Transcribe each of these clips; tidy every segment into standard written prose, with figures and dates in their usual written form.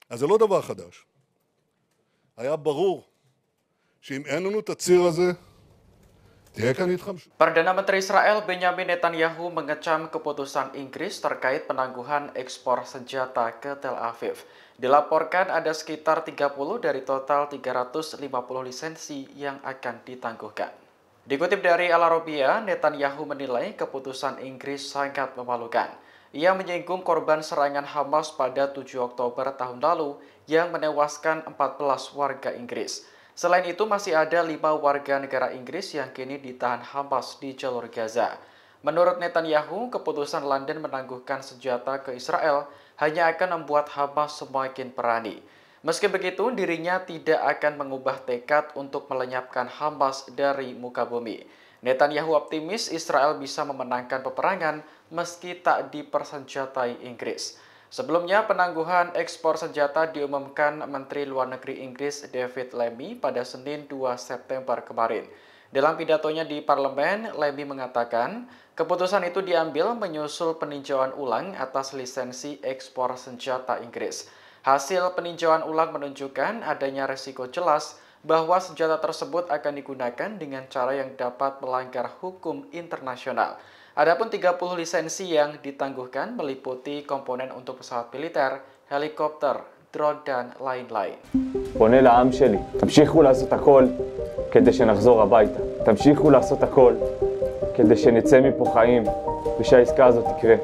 אז זה לא דבר חדש. היה ברור שאם אין לנו את הציר הזה, תהיה כאן התחמשות. Perdana Menteri Israel Benyamin Netanyahu mengecam keputusan Inggris terkait penangguhan ekspor senjata ke Tel Aviv. Dilaporkan ada sekitar 30 dari total 350 lisensi yang akan ditangguhkan. Dikutip dari Al Arabiya, Netanyahu menilai keputusan Inggris sangat memalukan. Ia menyinggung korban serangan Hamas pada 7 Oktober tahun lalu yang menewaskan 14 warga Inggris. Selain itu, masih ada 5 warga negara Inggris yang kini ditahan Hamas di jalur Gaza. Menurut Netanyahu, keputusan London menangguhkan senjata ke Israel hanya akan membuat Hamas semakin berani. Meski begitu, dirinya tidak akan mengubah tekad untuk melenyapkan Hamas dari muka bumi. Netanyahu optimis Israel bisa memenangkan peperangan meski tak dipersenjatai Inggris. Sebelumnya, penangguhan ekspor senjata diumumkan Menteri Luar Negeri Inggris David Lammy pada Senin 2 September kemarin. Dalam pidatonya di parlemen, Lammy mengatakan keputusan itu diambil menyusul peninjauan ulang atas lisensi ekspor senjata Inggris. Hasil peninjauan ulang menunjukkan adanya resiko jelas bahwa senjata tersebut akan digunakan dengan cara yang dapat melanggar hukum internasional. Adapun 30 lisensi yang ditangguhkan meliputi komponen untuk pesawat militer, helikopter, drone, dan lain-lain. פונה לעם שלי, תמשיכו לעשות הכל כדי שנחזור הביתה. תמשיכו לעשות הכל כדי שנצא מפה חיים ושהעסקה הזאת תקרה.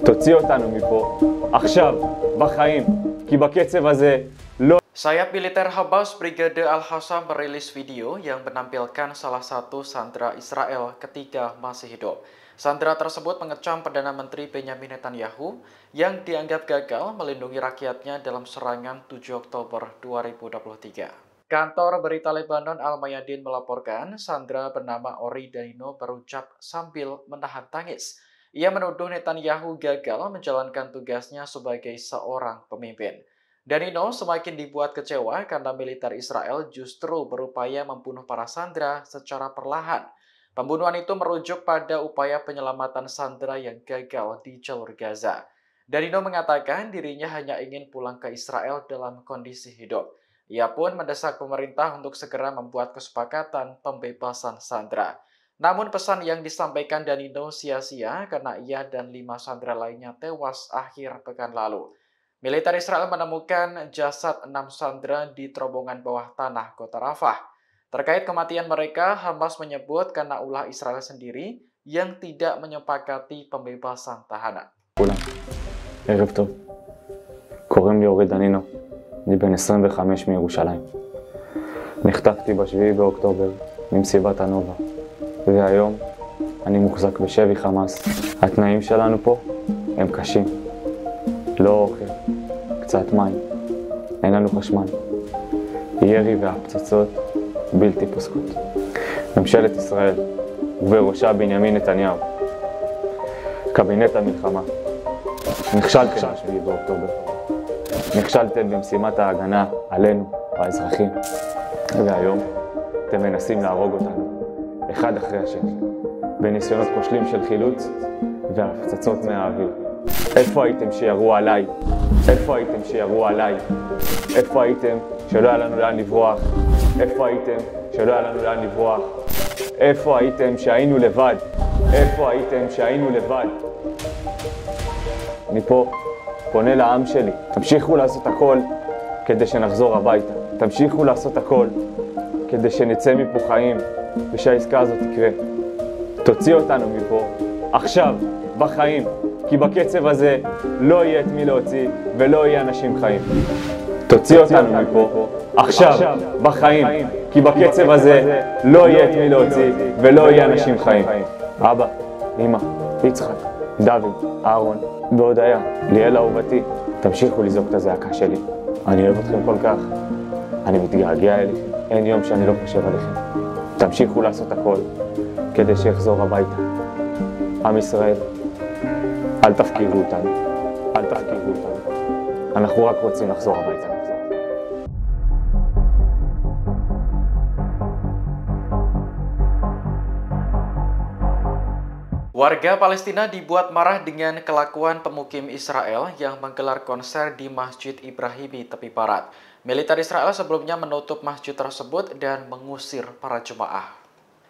תוציא אותנו מפה עכשיו, בחיים, כי בקצב הזה לא... Sayap militer Hamas Brigade Al-Hassam merilis video yang menampilkan salah satu sandera Israel ketika masih hidup. Sandera tersebut mengecam Perdana Menteri Benyamin Netanyahu yang dianggap gagal melindungi rakyatnya dalam serangan 7 Oktober 2023. Kantor berita Lebanon Al-Mayadin melaporkan sandera bernama Ori Danino berucap sambil menahan tangis. Ia menuduh Netanyahu gagal menjalankan tugasnya sebagai seorang pemimpin. Danino semakin dibuat kecewa karena militer Israel justru berupaya membunuh para sandera secara perlahan. Pembunuhan itu merujuk pada upaya penyelamatan sandera yang gagal di jalur Gaza. Danino mengatakan dirinya hanya ingin pulang ke Israel dalam kondisi hidup. Ia pun mendesak pemerintah untuk segera membuat kesepakatan pembebasan sandera. Namun pesan yang disampaikan Danino sia-sia karena ia dan 5 sandera lainnya tewas akhir pekan lalu. Militer Israel menemukan jasad 6 sandera di terowongan bawah tanah kota Rafah. Terkait kematian mereka, Hamas menyebut karena ulah Israel sendiri yang tidak menyepakati pembebasan tahanan. ערב טוב, קוראים לי אורי דנינו, אני בן 25 מירושלים. נחטפתי ב7 באוקטובר ממסיבת הנובה, והיום אני מוחזק בשבי חמאס. התנאים שלנו פה הם קשים. לא אוכל, קצת מים, אין לנו חשמל. ירי והפצצות בלתי פוסקות. ממשלת ישראל ובראשה בנימין נתניהו, קבינט המלחמה, נכשלתם ב7 באוקטובר. נכשלתם במשימת ההגנה עלינו, האזרחים, והיום אתם מנסים להרוג אותנו, אחד אחרי השני, בניסיונות כושלים של חילוץ והפצצות מהאוויר. איפה הייתם שירו עליי? איפה הייתם שירו עליי? איפה הייתם שלא היה לנו לאן לברוח? איפה הייתם שלא היה לנו לאן לברוח? איפה הייתם שהיינו לבד? איפה הייתם שהיינו לבד? אני פה פונה לעם שלי, תמשיכו לעשות הכל כדי שנחזור הביתה. תמשיכו לעשות הכל כדי שנצא מפה חיים ושהעסקה הזאת תקרה. תוציא אותנו מפה עכשיו, בחיים, כי בקצב הזה לא יהיה את מי להוציא ולא יהיה אנשים חיים. תוציא אותנו מפה עכשיו, בחיים, כי בקצב הזה לא יהיה את מי להוציא ולא יהיה אנשים חיים. אבא, אמא, יצחק, דוד, אהרון והודיה, ליאל אהובתי, תמשיכו לזעוק את הזעקה שלי. אני אוהב אתכם כל כך, אני מתגעגע אליכם, אין יום שאני לא חושב עליכם. תמשיכו לעשות הכל כדי שיחזור הביתה. עם ישראל, אל תפקירו אותנו, אל תפקירו אותנו. אנחנו רק רוצים לחזור הביתה. Warga Palestina dibuat marah dengan kelakuan pemukim Israel yang menggelar konser di Masjid Ibrahimi tepi barat. Militer Israel sebelumnya menutup masjid tersebut dan mengusir para jemaah.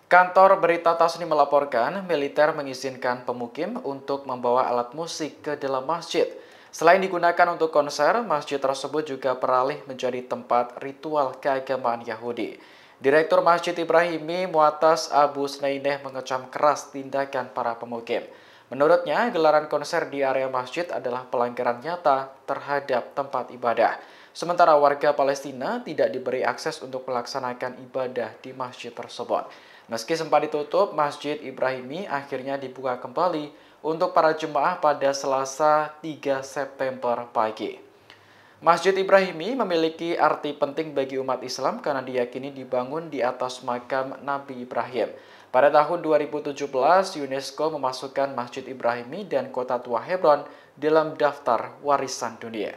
Kantor berita Tasnim melaporkan militer mengizinkan pemukim untuk membawa alat musik ke dalam masjid. Selain digunakan untuk konser, masjid tersebut juga beralih menjadi tempat ritual keagamaan Yahudi. Direktur Masjid Ibrahimi Mu'atas Abu Snaineh mengecam keras tindakan para pemukim. Menurutnya, gelaran konser di area masjid adalah pelanggaran nyata terhadap tempat ibadah. Sementara warga Palestina tidak diberi akses untuk melaksanakan ibadah di masjid tersebut. Meski sempat ditutup, Masjid Ibrahimi akhirnya dibuka kembali untuk para jemaah pada Selasa 3 September pagi. Masjid Ibrahimi memiliki arti penting bagi umat Islam karena diyakini dibangun di atas makam Nabi Ibrahim. Pada tahun 2017, UNESCO memasukkan Masjid Ibrahimi dan Kota Tua Hebron dalam daftar warisan dunia.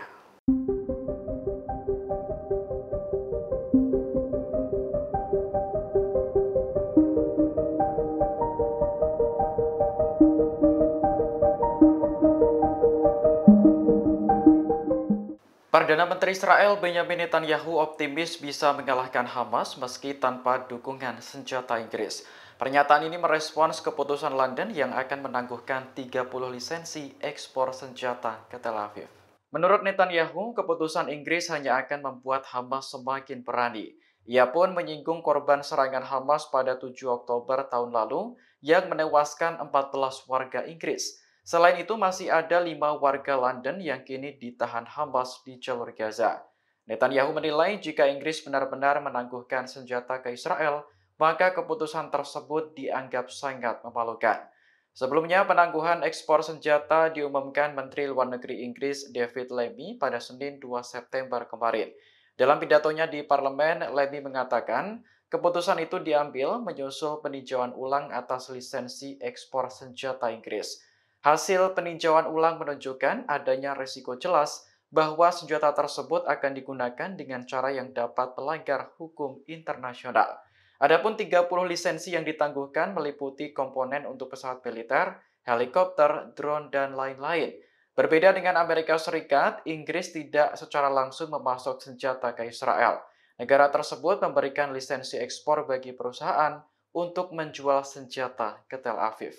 Perdana Menteri Israel Benyamin Netanyahu optimis bisa mengalahkan Hamas meski tanpa dukungan senjata Inggris. Pernyataan ini merespons keputusan London yang akan menangguhkan 30 lisensi ekspor senjata ke Tel Aviv. Menurut Netanyahu, keputusan Inggris hanya akan membuat Hamas semakin berani. Ia pun menyinggung korban serangan Hamas pada 7 Oktober tahun lalu yang menewaskan 14 warga Inggris. Selain itu, masih ada 5 warga London yang kini ditahan Hamas di jalur Gaza. Netanyahu menilai jika Inggris benar-benar menangguhkan senjata ke Israel, maka keputusan tersebut dianggap sangat memalukan. Sebelumnya, penangguhan ekspor senjata diumumkan Menteri Luar Negeri Inggris David Lammy pada Senin 2 September kemarin. Dalam pidatonya di parlemen, Lammy mengatakan keputusan itu diambil menyusul peninjauan ulang atas lisensi ekspor senjata Inggris. Hasil peninjauan ulang menunjukkan adanya risiko jelas bahwa senjata tersebut akan digunakan dengan cara yang dapat melanggar hukum internasional. Adapun 30 lisensi yang ditangguhkan meliputi komponen untuk pesawat militer, helikopter, drone, dan lain-lain. Berbeda dengan Amerika Serikat, Inggris tidak secara langsung memasok senjata ke Israel. Negara tersebut memberikan lisensi ekspor bagi perusahaan untuk menjual senjata ke Tel Aviv.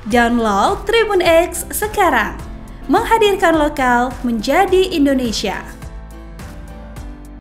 Download Tribun X sekarang, menghadirkan lokal menjadi Indonesia.